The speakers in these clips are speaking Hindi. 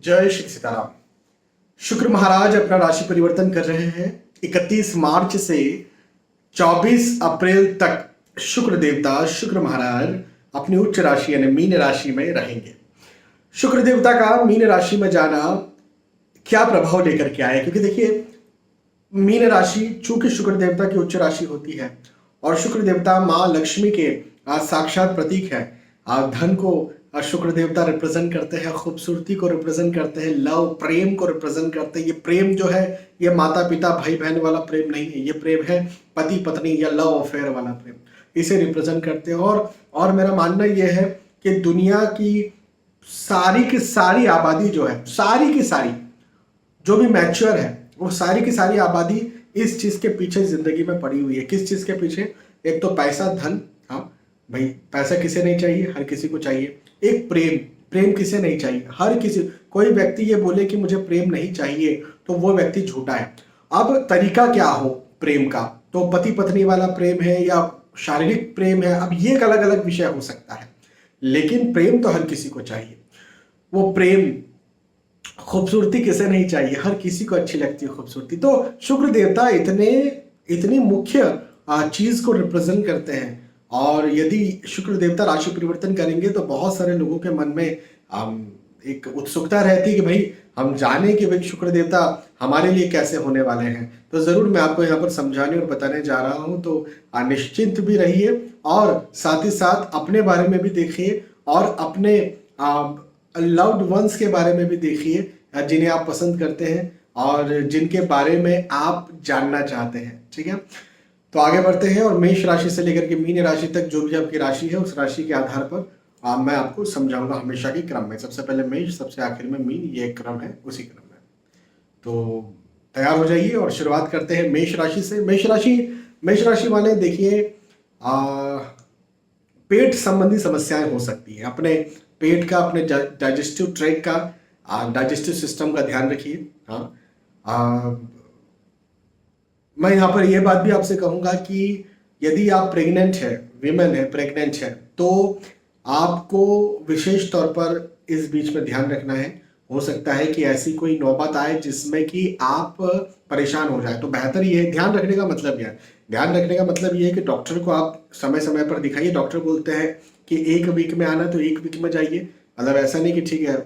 जय श्री सीताराम। शुक्र महाराज अपना राशि परिवर्तन कर रहे हैं। 31 मार्च से 24 अप्रैल तक शुक्र देवता शुक्र महाराज अपनी उच्च राशि यानी मीन राशि में रहेंगे। शुक्र देवता का मीन राशि में जाना क्या प्रभाव लेकर के आए, क्योंकि देखिए मीन राशि चूंकि शुक्र देवता की उच्च राशि होती है और शुक्र देवता माँ लक्ष्मी के साक्षात प्रतीक है। धन को शुक्र देवता रिप्रेजेंट करते हैं, खूबसूरती को रिप्रेजेंट करते हैं, लव प्रेम को रिप्रेजेंट करते हैं। ये प्रेम जो है ये माता पिता भाई बहन वाला प्रेम नहीं है, ये प्रेम है पति पत्नी या लव अफेयर वाला प्रेम, इसे रिप्रेजेंट करते हैं। और मेरा मानना यह है कि दुनिया की सारी आबादी जो है, सारी की सारी जो भी मैच्योर है, वो सारी की सारी आबादी इस चीज के पीछे जिंदगी में पड़ी हुई है। किस चीज के पीछे? एक तो पैसा, धन। हाँ भाई, पैसा किसे नहीं चाहिए? हर किसी को चाहिए। एक प्रेम, प्रेम किसे नहीं चाहिए? हर किसी। कोई व्यक्ति ये बोले कि मुझे प्रेम नहीं चाहिए तो वो व्यक्ति झूठा है। अब तरीका क्या हो प्रेम का, तो पति पत्नी वाला प्रेम है या शारीरिक प्रेम है, अब ये एक अलग अलग विषय हो सकता है, लेकिन प्रेम तो हर किसी को चाहिए। वो प्रेम, खूबसूरती किसे नहीं चाहिए? हर किसी को अच्छी लगती है खूबसूरती। तो शुक्र देवता इतनी मुख्य चीज को रिप्रेजेंट करते हैं। और यदि शुक्र देवता राशि परिवर्तन करेंगे तो बहुत सारे लोगों के मन में एक उत्सुकता रहती है कि भाई हम जाने कि भाई शुक्र देवता हमारे लिए कैसे होने वाले हैं। तो जरूर मैं आपको यहाँ पर समझाने और बताने जा रहा हूँ। तो निश्चिंत भी रहिए और साथ ही साथ अपने बारे में भी देखिए और अपने लव्ड वंस के बारे में भी देखिए जिन्हें आप पसंद करते हैं और जिनके बारे में आप जानना चाहते हैं। ठीक है, तो आगे बढ़ते हैं और मेष राशि से लेकर के मीन राशि तक जो भी आपकी राशि है उस राशि के आधार पर मैं आपको समझाऊंगा हमेशा के क्रम में। सबसे पहले मेष, सबसे आखिर में मीन, ये एक क्रम है, उसी क्रम में। तो तैयार हो जाइए और शुरुआत करते हैं मेष राशि से। मेष राशि वाले देखिए, पेट संबंधी समस्याएं हो सकती हैं। अपने पेट का, अपने डाइजेस्टिव ट्रैक्ट का, डाइजेस्टिव सिस्टम का ध्यान रखिए। हाँ, मैं यहाँ पर यह बात भी आपसे कहूंगा कि यदि आप प्रेग्नेंट है, विमेन है, प्रेग्नेंट है, तो आपको विशेष तौर पर इस बीच में ध्यान रखना है। हो सकता है कि ऐसी कोई नौबत आए जिसमें कि आप परेशान हो जाए। तो बेहतर ये है, ध्यान रखने का मतलब ये है कि डॉक्टर को आप समय समय पर दिखाइए। डॉक्टर बोलते हैं कि 1 वीक में आना, तो 1 वीक में जाइए। मतलब ऐसा नहीं कि ठीक है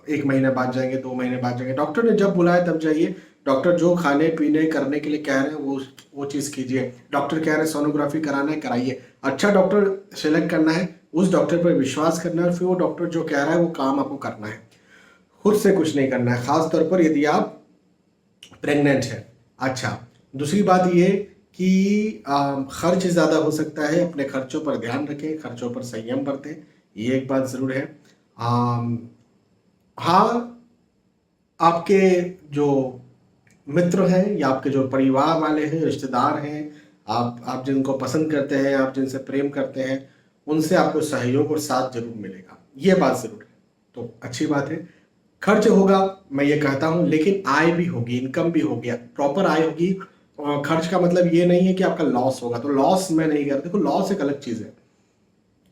1 महीने बाद जाएंगे, 2 महीने बाद जाएंगे। डॉक्टर ने जब बुलाया तब जाइए। डॉक्टर जो खाने पीने करने के लिए कह रहे हैं वो चीज कीजिए। डॉक्टर कह रहे हैं सोनोग्राफी कराना है, कराइए। अच्छा डॉक्टर सेलेक्ट करना है, उस डॉक्टर पर विश्वास करना है और फिर वो डॉक्टर जो कह रहा है वो काम आपको करना है, खुद से कुछ नहीं करना है, खास तौर पर यदि आप प्रेग्नेंट है। अच्छा, दूसरी बात ये कि खर्च ज़्यादा हो सकता है, अपने खर्चों पर ध्यान रखें, खर्चों पर संयम बरतें, ये एक बात ज़रूर है। हाँ, आपके जो मित्र हैं या आपके जो परिवार वाले हैं, रिश्तेदार हैं, आप जिनको पसंद करते हैं, आप जिनसे प्रेम करते हैं, उनसे आपको सहयोग और साथ जरूर मिलेगा, ये बात जरूर है। तो अच्छी बात है। खर्च होगा, मैं ये कहता हूँ, लेकिन आय भी होगी, इनकम भी होगी, प्रॉपर आय होगी। खर्च का मतलब ये नहीं है कि आपका लॉस होगा। तो लॉस मैं नहीं कर, देखो लॉस एक अलग चीज है,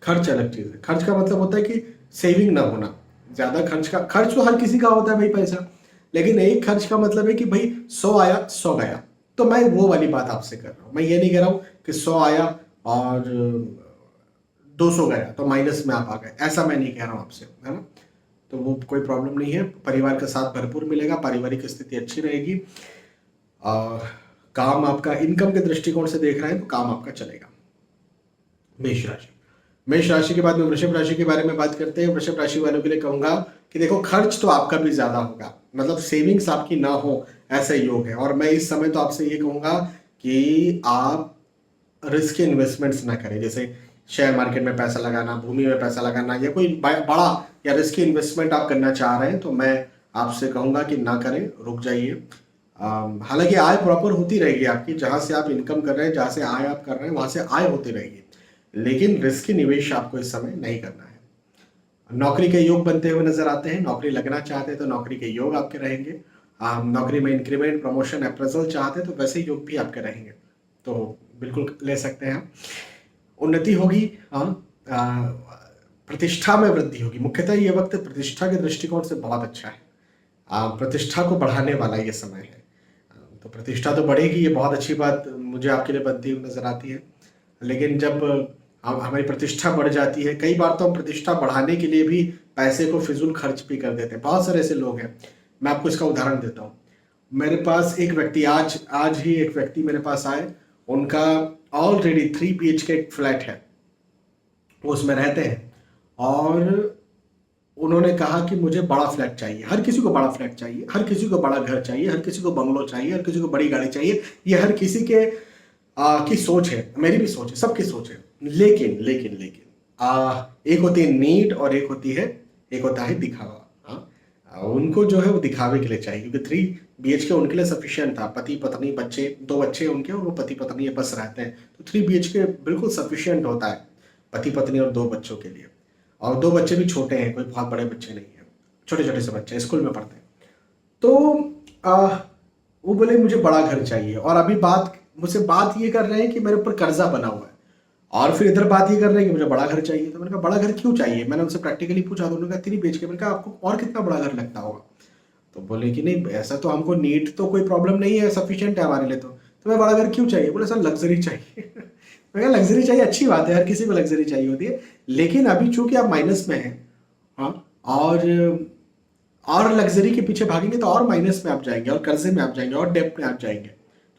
खर्च अलग चीज है। खर्च का मतलब होता है कि सेविंग ना होना, ज्यादा खर्च तो हर किसी का होता है भाई, पैसा। लेकिन एक खर्च का मतलब है कि भाई 100 आया 100 गया। तो मैं वो वाली बात आपसे कर रहा हूँ। मैं ये नहीं कह रहा हूँ कि 100 आया और 200 गया तो माइनस में आप आ गए, ऐसा मैं नहीं कह रहा हूँ आपसे, है ना। तो वो कोई प्रॉब्लम नहीं है, परिवार का साथ भरपूर मिलेगा, पारिवारिक स्थिति अच्छी रहेगी। काम आपका इनकम के दृष्टिकोण से देख रहे हैं तो काम आपका चलेगा। मेष राशि के बाद में वृषभ राशि के बारे में बात करते हैं। वृषभ राशि वालों के लिए कहूंगा कि देखो खर्च तो आपका भी ज्यादा होगा, मतलब सेविंग्स आपकी ना हो ऐसा योग है। और मैं इस समय तो आपसे ये कहूंगा कि आप रिस्क इन्वेस्टमेंट्स ना करें, जैसे शेयर मार्केट में पैसा लगाना, भूमि में पैसा लगाना, या कोई बड़ा या रिस्की इन्वेस्टमेंट आप करना चाह रहे हैं तो मैं आपसे कहूंगा कि ना करें, रुक जाइए। हालांकि आय प्रॉपर होती रहेगी आपकी, जहां से आप इनकम कर रहे हैं, जहां से आय आप कर रहे हैं वहां से आय होती रहेगी, लेकिन रिस्की निवेश आपको इस समय नहीं करना है। नौकरी के योग बनते हुए नजर आते हैं, नौकरी लगना चाहते हैं तो नौकरी के योग आपके रहेंगे। नौकरी में इंक्रीमेंट, प्रमोशन, अप्रेजल चाहते हैं तो वैसे योग भी आपके रहेंगे, तो बिल्कुल ले सकते हैं। उन्नति होगी, प्रतिष्ठा में वृद्धि होगी। मुख्यतः ये वक्त प्रतिष्ठा के दृष्टिकोण से बहुत अच्छा है। प्रतिष्ठा को बढ़ाने वाला ये समय है। तो प्रतिष्ठा तो बढ़ेगी, ये बहुत अच्छी बात मुझे आपके लिए बनती हुई नजर आती है। लेकिन जब हमारी प्रतिष्ठा बढ़ जाती है, कई बार तो हम प्रतिष्ठा बढ़ाने के लिए भी पैसे को फिजूल खर्च भी कर देते हैं। बहुत सारे ऐसे लोग हैं, मैं आपको इसका उदाहरण देता हूँ। मेरे पास एक व्यक्ति आज आज ही एक व्यक्ति मेरे पास आए, उनका ऑलरेडी 3 BHK एक फ्लैट है, वो उसमें रहते हैं, और उन्होंने कहा कि मुझे बड़ा फ्लैट चाहिए। हर किसी को बड़ा फ्लैट चाहिए, हर किसी को बड़ा घर चाहिए, हर किसी को बंगलो चाहिए, हर किसी को बड़ी गाड़ी चाहिए। ये हर किसी के की सोच है, मेरी भी सोच है, सबकी सोच है। लेकिन लेकिन लेकिन एक होती है नीड और एक होता है दिखावा। उनको जो है वो दिखावे के लिए चाहिए, क्योंकि 3 BHK उनके लिए सफिशिएंट था। पति पत्नी बच्चे, 2 बच्चे उनके, और वो पति पत्नी बस रहते हैं, तो 3 BHK बिल्कुल सफिशिएंट होता है पति पत्नी और 2 बच्चों के लिए। और 2 बच्चे भी छोटे हैं, कोई बहुत बड़े बच्चे नहीं हैं, छोटे छोटे से बच्चे स्कूल में पढ़ते हैं। तो वो बोले मुझे बड़ा घर चाहिए, और अभी मुझसे बात ये कर रहे हैं कि मेरे ऊपर कर्जा बना हुआ है, और फिर इधर बात ये कर रहे हैं कि मुझे बड़ा घर चाहिए। तो मैंने कहा बड़ा घर क्यों चाहिए? मैंने उनसे प्रैक्टिकली पूछा, तो उन्होंने कहा 3 BHK। मैंने कहा आपको और कितना बड़ा घर लगता होगा? तो बोले कि नहीं ऐसा तो हमको नीड तो कोई प्रॉब्लम नहीं है, सफिशिएंट है हमारे लिए। तो मैं बड़ा घर क्यों चाहिए? बोले सर लग्जरी चाहिए। मैं कहा लग्जरी चाहिए, अच्छी बात है, हर किसी को लग्जरी चाहिए होती है, लेकिन अभी चूंकि आप माइनस में हैं, हाँ, और लग्जरी के पीछे भागेंगे तो और माइनस में आप जाएंगे, और कर्जे में आप जाएंगे, और डेट में आप जाएंगे,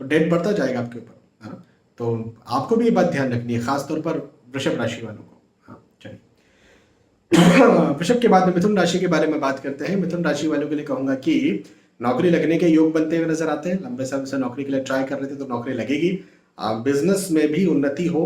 तो डेट बढ़ता जाएगा आपके ऊपर, है ना। तो आपको भी ये बात ध्यान रखनी है, खासतौर पर वृषभ राशि वालों को। हाँ चलिए, वृषभ के बाद में मिथुन राशि के बारे में बात करते हैं। मिथुन राशि वालों के लिए कहूंगा कि नौकरी लगने के योग बनते हुए नजर आते हैं। लंबे समय से नौकरी के लिए ट्राई कर रहे थे तो नौकरी लगेगी। बिजनेस में भी उन्नति हो,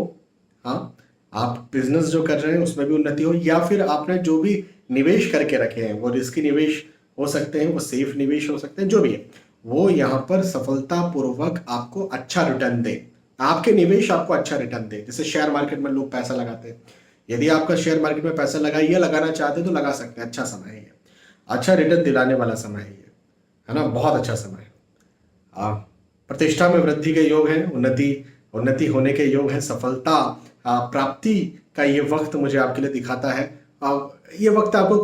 हाँ, आप बिजनेस जो कर रहे हैं उसमें भी उन्नति हो, या फिर आपने जो भी निवेश करके रखे हैं वो रिस्की निवेश हो सकते हैं, वो सेफ निवेश हो सकते हैं, जो भी है वो यहाँ पर सफलतापूर्वक आपको अच्छा रिटर्न दे, आपके निवेश आपको अच्छा रिटर्न दे। जैसे शेयर मार्केट में लोग पैसा लगाते हैं, यदि आपका शेयर मार्केट में पैसा लगाना चाहते हैं तो लगा सकते हैं, अच्छा समय है ये, अच्छा रिटर्न दिलाने वाला समय है ये, है ना, बहुत अच्छा समय है। प्रतिष्ठा में वृद्धि के योग हैं, उन्नति होने के योग हैं, सफलता प्राप्ति का ये वक्त मुझे आपके लिए दिखाता है। ये वक्त आपको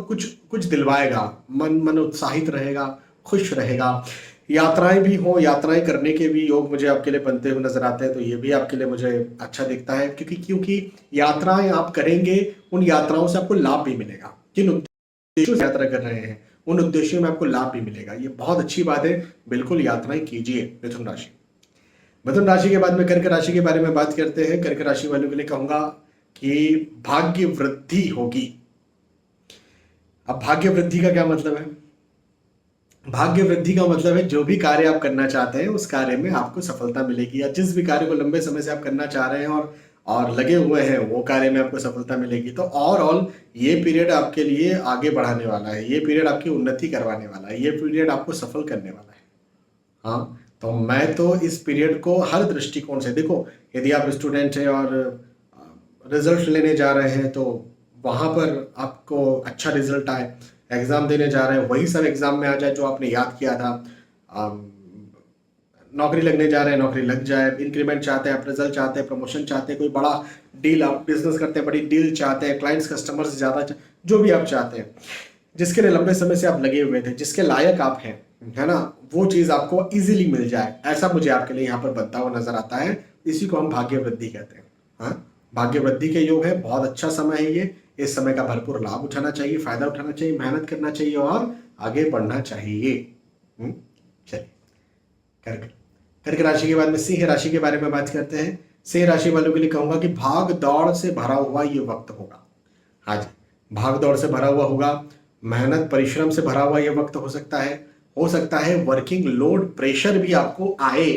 कुछ दिलवाएगा, मन उत्साहित रहेगा, खुश रहेगा। यात्राएं भी हो, यात्राएं करने के भी योग मुझे आपके लिए बनते हुए नजर आते हैं, तो ये भी आपके लिए मुझे अच्छा दिखता है, क्योंकि यात्राएं आप करेंगे, उन यात्राओं से आपको लाभ भी मिलेगा। जिन उद्देश्यों से यात्रा कर रहे हैं उन उद्देश्यों में आपको लाभ भी मिलेगा, ये बहुत अच्छी बात है। बिल्कुल यात्राएं कीजिए मिथुन राशि। मिथुन राशि के बाद में कर्क राशि के बारे में बात करते हैं। कर्क राशि वालों के लिए कहूंगा कि भाग्य वृद्धि होगी। अब भाग्य वृद्धि का क्या मतलब है? भाग्य वृद्धि का मतलब है जो भी कार्य आप करना चाहते हैं उस कार्य में आपको सफलता मिलेगी, या जिस भी कार्य को लंबे समय से आप करना चाह रहे हैं और लगे हुए हैं वो कार्य में आपको सफलता मिलेगी। तो ओवरऑल ये पीरियड आपके लिए आगे बढ़ाने वाला है, ये पीरियड आपकी उन्नति करवाने वाला है, ये पीरियड आपको सफल करने वाला है। हाँ, तो मैं तो इस पीरियड को हर दृष्टिकोण से, देखो यदि आप स्टूडेंट हैं और रिजल्ट लेने जा रहे हैं तो वहाँ पर आपको अच्छा रिजल्ट आए, एग्जाम देने जा रहे हैं वही सब एग्जाम में आ जाए जो आपने याद किया था, नौकरी लगने जा रहे हैं नौकरी लग जाए, इंक्रीमेंट चाहते हैं, अप्रेजल चाहते हैं, प्रमोशन चाहते हैं, कोई बड़ा डील, आप बिजनेस करते हैं बड़ी डील चाहते हैं, क्लाइंट्स कस्टमर्स ज़्यादा, जो भी आप चाहते हैं, जिसके लिए लंबे समय से आप लगे हुए थे, जिसके लायक आप हैं, है ना, वो चीज़ आपको इजीली मिल जाए, ऐसा मुझे आपके लिए यहाँ पर बनता हुआ नजर आता है। इसी को हम भाग्य वृद्धि कहते हैं। हाँ, भाग्य वृद्धि के योग है, बहुत अच्छा समय है ये। इस समय का भरपूर लाभ उठाना चाहिए, फायदा उठाना चाहिए, मेहनत करना चाहिए और आगे बढ़ना चाहिए। चलिए, कर्क राशि के बाद में सिंह राशि के बारे में बात करते हैं। सिंह राशि वालों के लिए कहूंगा कि भाग दौड़ से भरा हुआ ये वक्त होगा। हाँ जी, भाग दौड़ से भरा हुआ होगा, मेहनत परिश्रम से भरा हुआ ये वक्त हो सकता है वर्किंग लोड प्रेशर भी आपको आए।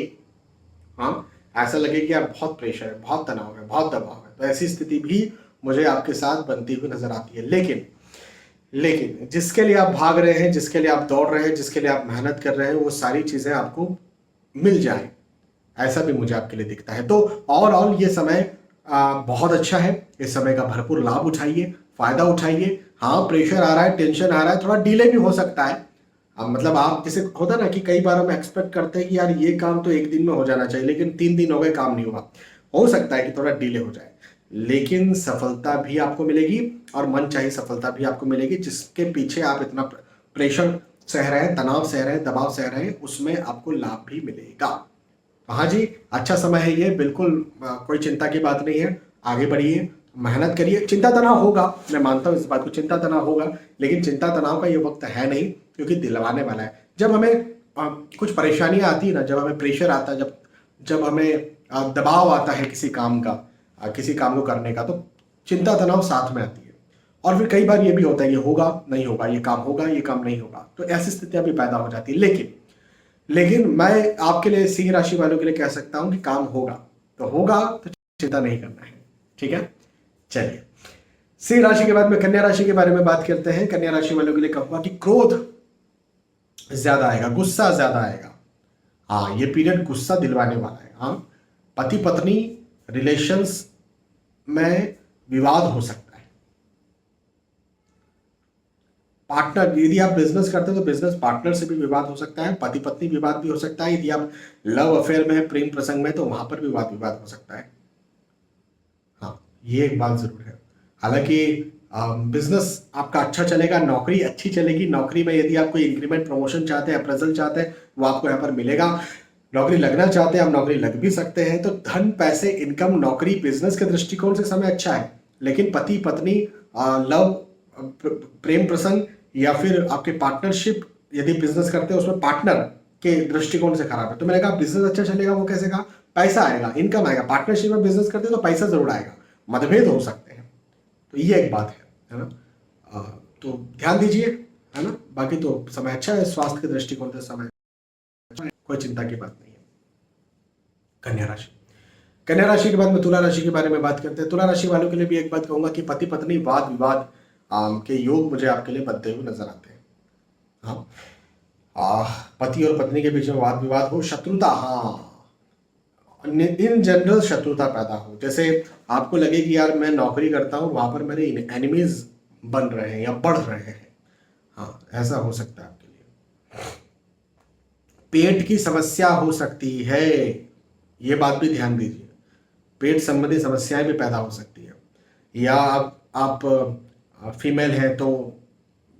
हाँ, ऐसा लगे कि आप बहुत प्रेशर है, बहुत तनाव है, बहुत दबाव है, तो ऐसी स्थिति भी मुझे आपके साथ बनती हुई नजर आती है। लेकिन जिसके लिए आप भाग रहे हैं, जिसके लिए आप दौड़ रहे हैं, जिसके लिए आप मेहनत कर रहे हैं, वो सारी चीजें आपको मिल जाए, ऐसा भी मुझे आपके लिए दिखता है। तो ओवरऑल ये समय बहुत अच्छा है। इस समय का भरपूर लाभ उठाइए, फायदा उठाइए। हाँ, प्रेशर आ रहा है, टेंशन आ रहा है, थोड़ा डिले भी हो सकता है। मतलब आप जैसे होता ना कि कई बार हम एक्सपेक्ट करते हैं कि यार ये काम तो एक दिन में हो जाना चाहिए, लेकिन 3 दिन हो गए काम नहीं हुआ, हो सकता है कि थोड़ा डिले हो जाए, लेकिन सफलता भी आपको मिलेगी और मन चाही सफलता भी आपको मिलेगी, जिसके पीछे आप इतना प्रेशर सह रहे हैं, तनाव सह रहे हैं, दबाव सह रहे हैं, उसमें आपको लाभ भी मिलेगा। हाँ जी, अच्छा समय है ये, बिल्कुल कोई चिंता की बात नहीं है। आगे बढ़िए, मेहनत करिए। चिंता तनाव होगा, मैं मानता हूँ इस बात को, चिंता तनाव होगा, लेकिन चिंता तनाव का ये वक्त है नहीं, क्योंकि दिलवाने वाला है। जब हमें कुछ परेशानियां आती है ना, जब हमें प्रेशर आता है, जब जब हमें दबाव आता है किसी काम का, किसी काम को करने का, तो चिंता तनाव साथ में आती है। और फिर कई बार ये भी होता है, ये होगा नहीं होगा, ये काम होगा, ये काम नहीं होगा, तो ऐसी स्थितियां भी पैदा हो जाती है। लेकिन मैं आपके लिए, सिंह राशि वालों के लिए कह सकता हूं कि काम होगा तो होगा, तो चिंता नहीं करना है। ठीक है, चलिए सिंह राशि के बाद में कन्या राशि के बारे में बात करते हैं। कन्या राशि वालों के लिए कहूंगा कि क्रोध ज्यादा आएगा, गुस्सा ज्यादा आएगा। हाँ, ये पीरियड गुस्सा दिलवाने वाला है। हाँ, पति पत्नी रिलेशंस में विवाद हो सकता है। पार्टनर, यदि आप बिजनेस करते हैं तो बिजनेस पार्टनर से भी विवाद हो सकता है, पति पत्नी विवाद भी हो सकता है। यदि आप लव अफेयर में है, प्रेम प्रसंग में, तो वहां पर भी विवाद हो सकता है। हाँ, ये एक बात जरूर है। हालांकि बिजनेस आपका अच्छा चलेगा, नौकरी अच्छी चलेगी। नौकरी में यदि आप कोई इंक्रीमेंट, प्रमोशन चाहते हैं, अप्रेजल चाहते हैं, वो आपको यहाँ पर मिलेगा। नौकरी लगना चाहते हैं, आप नौकरी लग भी सकते हैं। तो धन, पैसे, इनकम, नौकरी, बिजनेस के दृष्टिकोण से समय अच्छा है। लेकिन पति पत्नी, लव, प्रेम प्रसंग, या फिर आपके पार्टनरशिप, यदि बिजनेस करते हैं उसमें पार्टनर के दृष्टिकोण से खराब है। तो मैंने कहा बिजनेस अच्छा चलेगा, वो कैसे कहा, पैसा आएगा, इनकम आएगा। पार्टनरशिप में बिजनेस करते हैं तो पैसा जरूर आएगा, मतभेद हो सकते हैं। तो ये एक बात है ना। तो ध्यान दीजिए, है ना। बाकी तो समय अच्छा है, स्वास्थ्य के दृष्टिकोण से समय अच्छा है, कोई चिंता की बात नहीं है। कन्या राशि, कन्या राशि के बाद में तुला राशि के बारे में बात करते हैं। तुला राशि वालों के लिए भी एक बात कहूंगा कि पति पत्नी वाद विवाद के योग मुझे आपके लिए बनते हुए नजर आते हैं। हाँ, पति और पत्नी के बीच में वाद विवाद हो, शत्रुता, हाँ, इन जनरल शत्रुता पैदा हो। जैसे आपको लगे कि यार मैं नौकरी करता हूँ, वहां पर मेरे एनिमीज बन रहे हैं या बढ़ रहे हैं। हाँ, ऐसा हो सकता है आपके लिए। पेट की समस्या हो सकती है, ये बात भी ध्यान दीजिए। पेट संबंधी समस्याएं भी पैदा हो सकती है। या आप फीमेल हैं तो,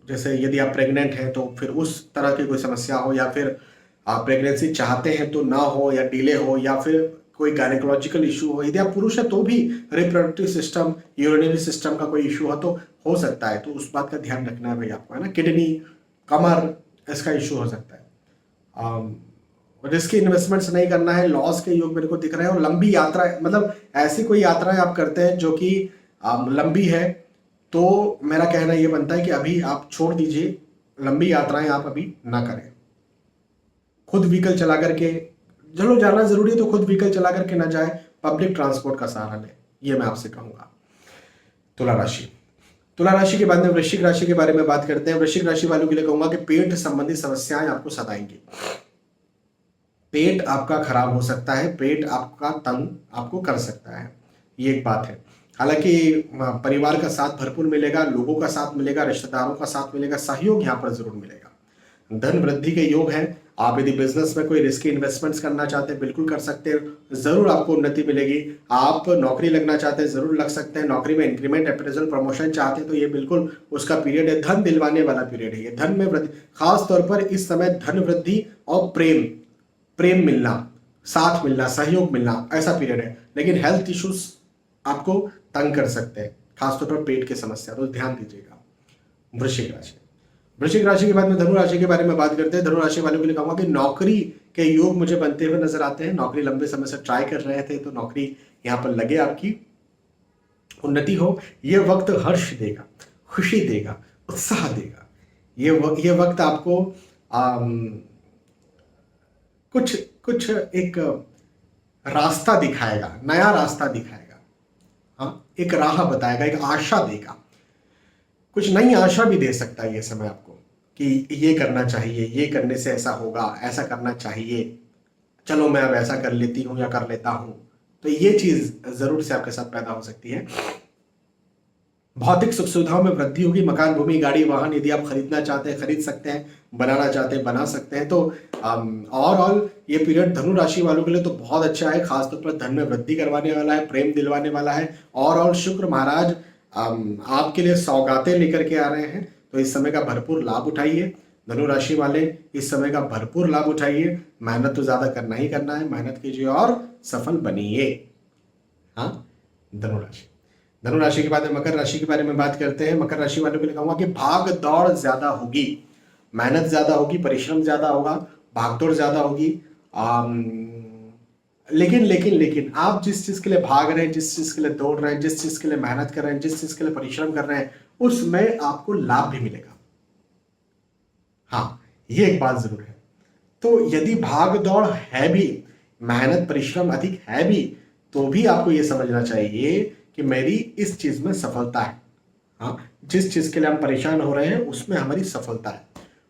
जैसे यदि आप प्रेग्नेंट हैं तो फिर उस तरह की कोई समस्या हो, या फिर आप प्रेगनेंसी चाहते हैं तो ना हो, या डिले हो, या फिर कोई गायनेकोलॉजिकल इशू हो। यदि आप पुरुष है तो भी रिप्रोडक्टिव सिस्टम, यूरिनरी सिस्टम का कोई इशू हो तो हो सकता है। तो उस बात का ध्यान रखना है भाई आपको, है ना। किडनी, कमर, इसका इशू हो सकता है। रिस्की इन्वेस्टमेंट्स नहीं करना है, लॉस के योग मेरे को दिख रहे हैं। और लंबी यात्रा, मतलब ऐसी कोई यात्राएं आप करते हैं जो कि लंबी है, तो मेरा कहना ये बनता है कि अभी आप छोड़ दीजिए, लंबी यात्राएं आप अभी ना करें। खुद व्हीकल चला करके, चलो जाना जरूरी है तो खुद व्हीकल चला करके ना जाए, पब्लिक ट्रांसपोर्ट का सहारा लें, ये मैं आपसे कहूंगा। तुला राशि, तुला राशि के बाद में वृश्चिक राशि के बारे में बात करते हैं। वृश्चिक राशि वालों के लिए कहूंगा कि पेट संबंधी समस्याएं आपको सताएंगी। पेट आपका खराब हो सकता है, पेट आपका तंग आपको कर सकता है, ये एक बात है। हालांकि परिवार का साथ भरपूर मिलेगा, लोगों का साथ मिलेगा, रिश्तेदारों का साथ मिलेगा, सहयोग यहाँ पर जरूर मिलेगा। धन वृद्धि के योग हैं। आप यदि बिजनेस में कोई रिस्की इन्वेस्टमेंट्स करना चाहते हैं, बिल्कुल कर सकते हैं, जरूर आपको उन्नति मिलेगी। आप नौकरी लगना चाहते हैं, जरूर लग सकते हैं। नौकरी में इंक्रीमेंट, अप्रेजल, प्रमोशन चाहते हैं तो ये बिल्कुल उसका पीरियड है। धन दिलवाने वाला पीरियड है ये, धन में वृद्धि, खास तौर पर इस समय धन वृद्धि और प्रेम मिलना, साथ मिलना, सहयोग मिलना, ऐसा पीरियड है। लेकिन हेल्थ इश्यूज आपको तंग कर सकते हैं, खासतौर पर पेट की समस्या, तो ध्यान दीजिएगा। वृश्चिक राशि, वृश्चिक राशि के बाद में धनु राशि के बारे में बात करते हैं। धनु राशि वालों के लिए कहूंगा कि नौकरी के योग मुझे बनते हुए नजर आते हैं। नौकरी लंबे समय से ट्राई कर रहे थे तो नौकरी यहां पर लगे, आपकी उन्नति हो। ये वक्त हर्ष देगा, खुशी देगा, उत्साह देगा। ये वक्त आपको कुछ एक रास्ता दिखाएगा, नया रास्ता दिखाएगा। हाँ, एक राह बताएगा, एक आशा देगा, कुछ नई आशा भी दे सकता है ये समय आपको कि ये करना चाहिए, ये करने से ऐसा होगा, ऐसा करना चाहिए, चलो मैं अब ऐसा कर लेती हूँ या कर लेता हूँ। तो ये चीज जरूर से आपके साथ पैदा हो सकती है। भौतिक सुख सुविधाओं में वृद्धि होगी। मकान, भूमि, गाड़ी, वाहन यदि आप खरीदना चाहते हैं खरीद सकते हैं, बनाना चाहते हैं बना सकते हैं। तो ओवरऑल ये पीरियड धनु राशि वालों के लिए तो बहुत अच्छा है। खासतौर पर धन में वृद्धि करवाने वाला है, प्रेम दिलवाने वाला है। ओवरऑल शुक्र महाराज आपके लिए सौगातें लेकर के आ रहे हैं, तो इस समय का भरपूर लाभ उठाइए। धनु राशि वाले इस समय का भरपूर लाभ उठाइए। मेहनत तो ज्यादा करना ही करना है, मेहनत कीजिए और सफल बनिए। हाँ, धनु राशि। धनु राशि के बाद में मकर राशि के बारे में बात करते हैं। मकर राशि वालों के लिए कहूंगा कि भाग दौड़ ज्यादा होगी, मेहनत ज्यादा होगी, परिश्रम ज्यादा होगा, भाग दौड़ ज्यादा होगी। लेकिन आप जिस चीज के लिए भाग रहे हैं, जिस चीज के लिए दौड़ रहे हैं, जिस चीज के लिए मेहनत कर रहे हैं, जिस चीज के लिए परिश्रम कर रहे हैं, उसमें आपको लाभ भी मिलेगा। हाँ, ये एक बात जरूर है। तो यदि भाग दौड़ है भी, मेहनत परिश्रम अधिक है भी, तो भी आपको यह समझना चाहिए कि मेरी इस चीज में सफलता है। हाँ, जिस चीज के लिए हम परेशान हो रहे हैं उसमें हमारी सफलता है,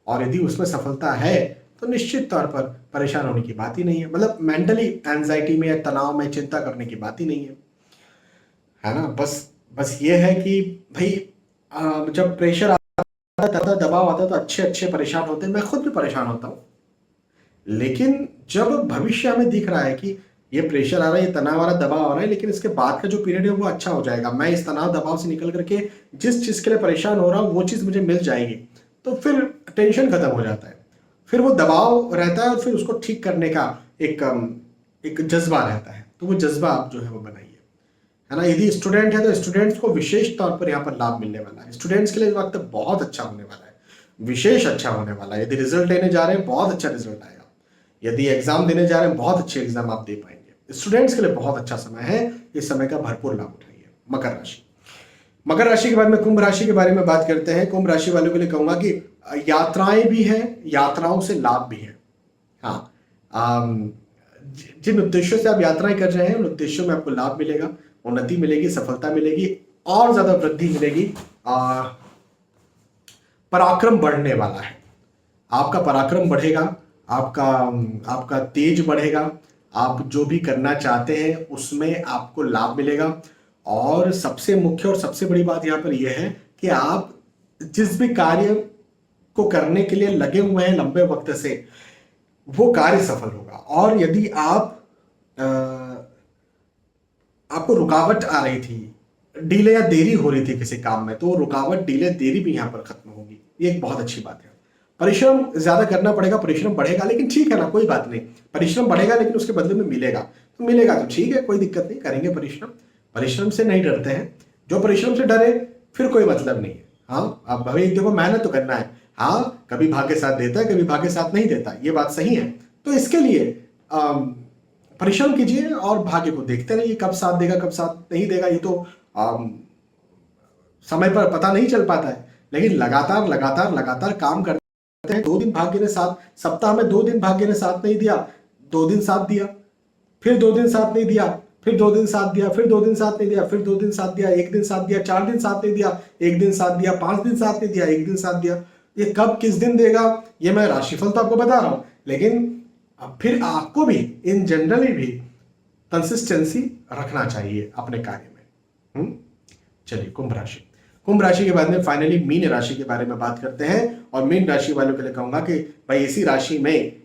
और यदि उसमें सफलता है तो निश्चित तौर पर परेशान होने की बात ही नहीं है। मतलब मेंटली एंजाइटी में या तनाव में चिंता करने की बात ही नहीं है ना। बस ये है कि भाई जब प्रेशर आता है, दबाव आता है, तो अच्छे अच्छे परेशान होते हैं, मैं खुद भी परेशान होता हूँ। लेकिन जब भविष्य हमें दिख रहा है कि ये प्रेशर आ रहा है, ये तनाव आ रहा है, दबाव आ रहा है, लेकिन इसके बाद का जो पीरियड है वो अच्छा हो जाएगा, मैं इस तनाव दबाव से निकल करके जिस चीज के लिए परेशान हो रहा हूँ वो चीज मुझे मिल जाएगी, तो फिर टेंशन खत्म हो जाता है। फिर वो दबाव रहता है और फिर उसको ठीक करने का एक जज्बा रहता है। तो वो जज्बा आप जो है वो बनाइए, है ना। यदि स्टूडेंट है तो स्टूडेंट्स को विशेष तौर पर यहाँ पर लाभ मिलने वाला है। स्टूडेंट्स के लिए वक्त बहुत अच्छा होने वाला है, विशेष अच्छा होने वाला है। यदि रिजल्ट लेने जा रहे हैं, बहुत अच्छा रिजल्ट आएगा। यदि एग्जाम देने जा रहे हैं, बहुत अच्छे एग्जाम आप दे पाएंगे। स्टूडेंट्स के लिए बहुत अच्छा समय है, इस समय का भरपूर लाभ उठाइए। मकर राशि। मकर राशि के बाद में कुंभ राशि के बारे में बात करते हैं। कुंभ राशि वालों के लिए कहूंगा कि यात्राएं भी हैं, यात्राओं से लाभ भी है। हाँ, जिन उद्देश्यों से आप यात्राएं कर रहे हैं उन उद्देश्यों में आपको लाभ मिलेगा, उन्नति मिलेगी, सफलता मिलेगी, और ज्यादा वृद्धि मिलेगी। पराक्रम बढ़ने वाला है, आपका पराक्रम बढ़ेगा, आपका तेज बढ़ेगा। आप जो भी करना चाहते हैं उसमें आपको लाभ मिलेगा। और सबसे मुख्य और सबसे बड़ी बात यहां पर यह है कि आप जिस भी कार्य को करने के लिए लगे हुए हैं लंबे वक्त से, वो कार्य सफल होगा। और यदि आपको रुकावट आ रही थी, डिले या देरी हो रही थी किसी काम में, तो रुकावट, डिले, देरी भी यहां पर खत्म होगी। ये एक बहुत अच्छी बात है। परिश्रम ज्यादा करना पड़ेगा, परिश्रम बढ़ेगा, लेकिन ठीक है ना, कोई बात नहीं। परिश्रम बढ़ेगा लेकिन उसके बदले में मिलेगा, तो मिलेगा तो ठीक है, कोई दिक्कत नहीं, करेंगे परिश्रम। परिश्रम से नहीं डरते हैं, जो परिश्रम से डरे फिर कोई मतलब नहीं है। हाँ, अब भाई देखो, मेहनत तो करना है। हाँ, कभी भाग्य साथ देता है, कभी भाग्य साथ नहीं देता, ये बात सही है। तो इसके लिए परिश्रम कीजिए और भाग्य को देखते रहिए, कब साथ देगा कब साथ नहीं देगा, ये तो समय पर पता नहीं चल पाता है। लेकिन लगातार लगातार लगातार काम करते हैं। 2 दिन भाग्य ने साथ, सप्ताह में 2 दिन भाग्य ने साथ नहीं दिया, 2 दिन साथ दिया, फिर 2 दिन साथ नहीं दिया, फिर 2 दिन साथ दिया, फिर 2 दिन साथ नहीं दिया, फिर 2 दिन साथ दिया, 1 दिन साथ दिया, 4 दिन साथ नहीं दिया, 1 दिन साथ दिया, 5 दिन साथ नहीं दिया, 1 दिन साथ दिया। ये कब किस दिन देगा, ये मैं राशिफल तो आपको बता रहा हूं, लेकिन फिर आपको भी इन जनरली भी कंसिस्टेंसी रखना चाहिए अपने कार्य में। चलिए, कुंभ राशि। कुंभ राशि के बाद में फाइनली मीन राशि के बारे में बात करते हैं। और मीन राशि वालों के लिए कहूंगा कि भाई इसी राशि में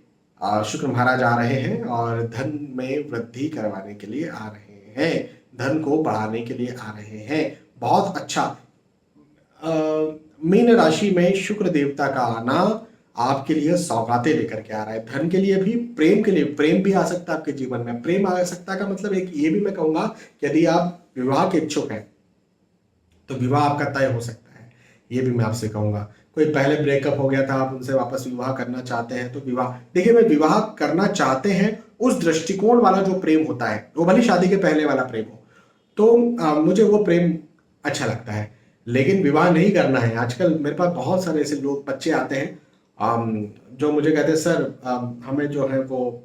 शुक्र महाराज आ रहे हैं और धन में वृद्धि करवाने के लिए आ रहे हैं, धन को बढ़ाने के लिए आ रहे हैं। बहुत अच्छा। मीन राशि में शुक्र देवता का आना आपके लिए सौगातें लेकर के आ रहा है। धन के लिए भी, प्रेम के लिए, प्रेम भी आ सकता है आपके जीवन में। प्रेम आ सकता है का मतलब एक ये भी मैं कहूंगा कि यदि आप विवाह के इच्छुक हैं तो विवाह आपका तय हो सकता है, ये भी मैं आपसे कहूंगा। कोई पहले ब्रेकअप हो गया था, आप उनसे वापस विवाह करना चाहते हैं तो विवाह, देखिए मैं विवाह करना चाहते हैं उस दृष्टिकोण वाला जो प्रेम होता है, वो भले शादी के पहले वाला प्रेम हो, तो मुझे वो प्रेम अच्छा लगता है। लेकिन विवाह नहीं करना है, आजकल मेरे पास बहुत सारे ऐसे लोग, बच्चे आते हैं जो मुझे कहते हैं सर हमें जो है वो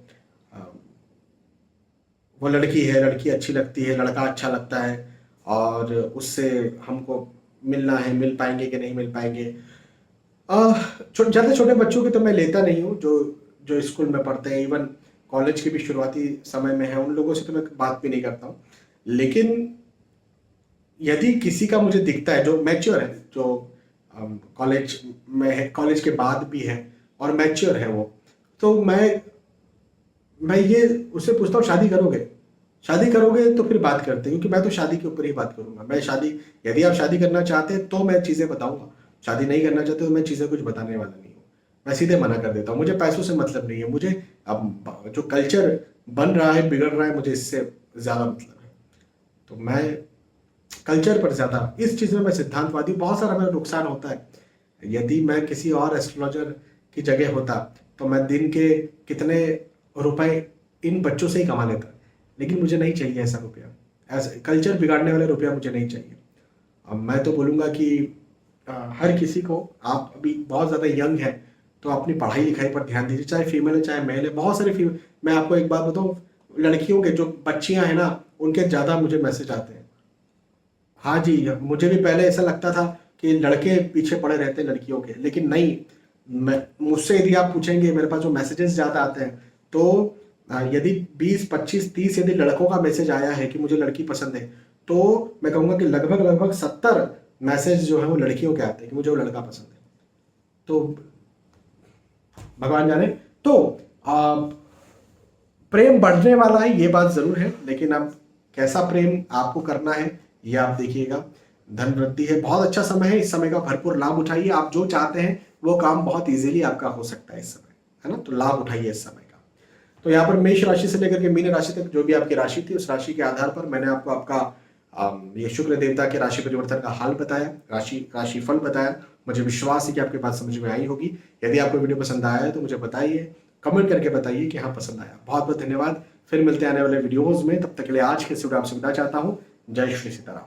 लड़की है, लड़की अच्छी लगती है, लड़का अच्छा लगता है, और उससे हमको मिलना है, मिल पाएंगे कि नहीं मिल पाएंगे। ज़्यादा छोटे बच्चों की तो मैं लेता नहीं हूँ, जो स्कूल में पढ़ते हैं, इवन कॉलेज के भी शुरुआती समय में है, उन लोगों से तो मैं बात भी नहीं करता हूँ। लेकिन यदि किसी का मुझे दिखता है जो मैच्योर है, जो कॉलेज में है, कॉलेज के बाद भी है और मैच्योर है वो, तो मैं ये उससे पूछता हूँ शादी करोगे? शादी करोगे तो फिर बात करते हैं, क्योंकि मैं तो शादी के ऊपर ही बात करूंगा। मैं शादी, यदि आप शादी करना चाहते हैं तो मैं चीज़ें बताऊंगा, शादी नहीं करना चाहते तो मैं चीज़ें कुछ बताने वाला नहीं हूँ। मैं सीधे मना कर देता हूँ। मुझे पैसों से मतलब नहीं है, मुझे अब जो कल्चर बन रहा है, बिगड़ रहा है, मुझे इससे ज़्यादा मतलब है। तो मैं कल्चर पर ज़्यादा, इस चीज़ में मैं सिद्धांतवादी हूँ। बहुत सारा मेरा नुकसान होता है। यदि मैं किसी और एस्ट्रोलॉजर की जगह होता तो मैं दिन के कितने रुपए इन बच्चों से ही कमा लेता, लेकिन मुझे नहीं चाहिए ऐसा रुपया। ऐसा कल्चर बिगाड़ने वाला रुपया मुझे नहीं चाहिए। अब मैं तो बोलूँगा कि हर किसी को, आप अभी बहुत ज़्यादा यंग है तो अपनी पढ़ाई लिखाई पर ध्यान दीजिए, चाहे फीमेल है चाहे मेल है। बहुत सारे फीमेल, मैं आपको एक बात बताऊँ, लड़कियों के जो बच्चियां हैं ना, उनके ज़्यादा मुझे मैसेज आते हैं। हाँ जी, मुझे भी पहले ऐसा लगता था कि लड़के पीछे पड़े रहते हैं लड़कियों के, लेकिन नहीं। मैं मुझसे यदि आप पूछेंगे, मेरे पास जो मैसेजेस ज़्यादा आते हैं, तो यदि 20 25 30 यदि लड़कों का मैसेज आया है कि मुझे लड़की पसंद है, तो मैं कहूँगा कि लगभग लगभग 70 मैसेज जो है वो लड़कियों के आते हैं कि मुझे वो लड़का पसंद है। तो भगवान जाने। तो आ, प्रेम बढ़ने वाला है, ये बात जरूर है, लेकिन अब कैसा प्रेम आपको करना है ये आप देखिएगा। धन वृद्धि है, बहुत अच्छा समय है, इस समय का भरपूर लाभ उठाइए। आप जो चाहते हैं वो काम बहुत इजीली आपका हो सकता है इस समय, है ना। तो लाभ उठाइए इस समय का। तो यहाँ पर मेष राशि से लेकर के मीन राशि तक जो भी आपकी राशि थी, उस राशि के आधार पर मैंने आपको आपका ये शुक्र देवता के राशि परिवर्तन का हाल बताया, राशि फल बताया। मुझे विश्वास है कि आपके बात समझ में आई होगी। यदि आपको वीडियो पसंद आया है तो मुझे बताइए, कमेंट करके बताइए कि हाँ पसंद आया। बहुत बहुत धन्यवाद। फिर मिलते हैं आने वाले वीडियोज में, तब तक के लिए आज के इस वीडियो आपसे विदा चाहता हूँ। जय श्री सीताराम।